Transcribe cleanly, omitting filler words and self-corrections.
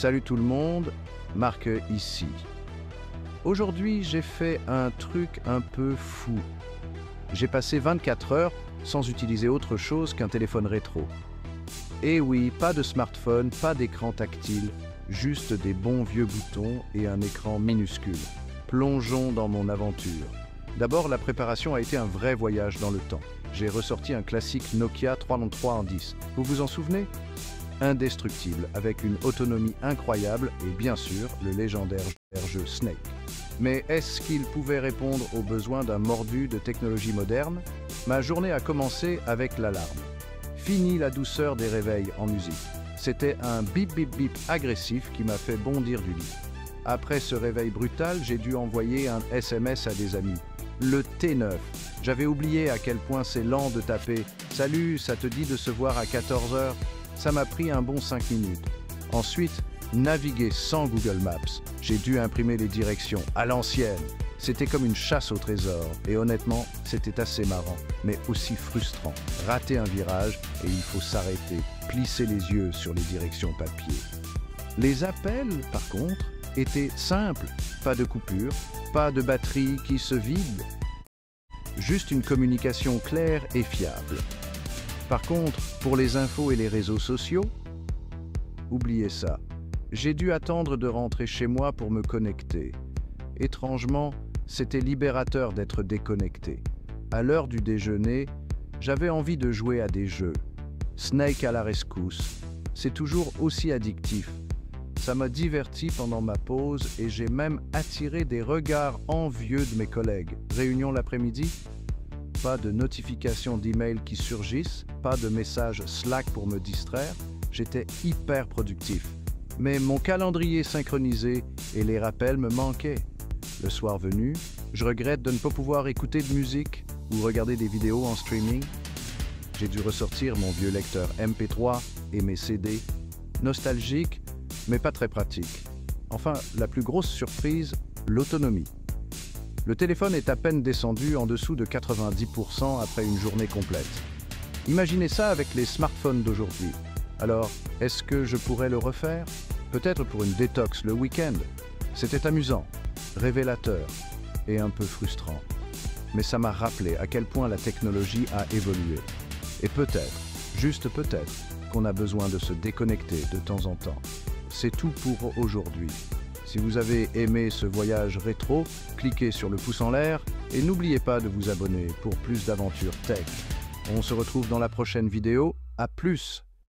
Salut tout le monde, Marc ici. Aujourd'hui, j'ai fait un truc un peu fou. J'ai passé 24 heures sans utiliser autre chose qu'un téléphone rétro. Et oui, pas de smartphone, pas d'écran tactile, juste des bons vieux boutons et un écran minuscule. Plongeons dans mon aventure. D'abord, la préparation a été un vrai voyage dans le temps. J'ai ressorti un classique Nokia 3333 en 10. Vous vous en souvenez? Indestructible, avec une autonomie incroyable et bien sûr, le légendaire jeu Snake. Mais est-ce qu'il pouvait répondre aux besoins d'un mordu de technologie moderne? Ma journée a commencé avec l'alarme. Fini la douceur des réveils en musique. C'était un bip bip bip agressif qui m'a fait bondir du lit. Après ce réveil brutal, j'ai dû envoyer un SMS à des amis. Le T9. J'avais oublié à quel point c'est lent de taper « Salut, ça te dit de se voir à 14 h ?» Ça m'a pris un bon 5 minutes. Ensuite, naviguer sans Google Maps. J'ai dû imprimer les directions à l'ancienne. C'était comme une chasse au trésor. Et honnêtement, c'était assez marrant, mais aussi frustrant. Rater un virage et il faut s'arrêter, plisser les yeux sur les directions papier. Les appels, par contre, étaient simples. Pas de coupure, pas de batterie qui se vide. Juste une communication claire et fiable. Par contre, pour les infos et les réseaux sociaux, oubliez ça. J'ai dû attendre de rentrer chez moi pour me connecter. Étrangement, c'était libérateur d'être déconnecté. À l'heure du déjeuner, j'avais envie de jouer à des jeux. Snake à la rescousse. C'est toujours aussi addictif. Ça m'a diverti pendant ma pause et j'ai même attiré des regards envieux de mes collègues. Réunion l'après-midi? Pas de notifications d'email qui surgissent, pas de messages Slack pour me distraire. J'étais hyper productif. Mais mon calendrier synchronisé et les rappels me manquaient. Le soir venu, je regrette de ne pas pouvoir écouter de musique ou regarder des vidéos en streaming. J'ai dû ressortir mon vieux lecteur MP3 et mes CD. Nostalgique, mais pas très pratique. Enfin, la plus grosse surprise, l'autonomie. Le téléphone est à peine descendu en dessous de 90% après une journée complète. Imaginez ça avec les smartphones d'aujourd'hui. Alors, est-ce que je pourrais le refaire? Peut-être pour une détox le week-end. C'était amusant, révélateur et un peu frustrant. Mais ça m'a rappelé à quel point la technologie a évolué. Et peut-être, juste peut-être, qu'on a besoin de se déconnecter de temps en temps. C'est tout pour aujourd'hui. Si vous avez aimé ce voyage rétro, cliquez sur le pouce en l'air et n'oubliez pas de vous abonner pour plus d'aventures tech. On se retrouve dans la prochaine vidéo. À plus!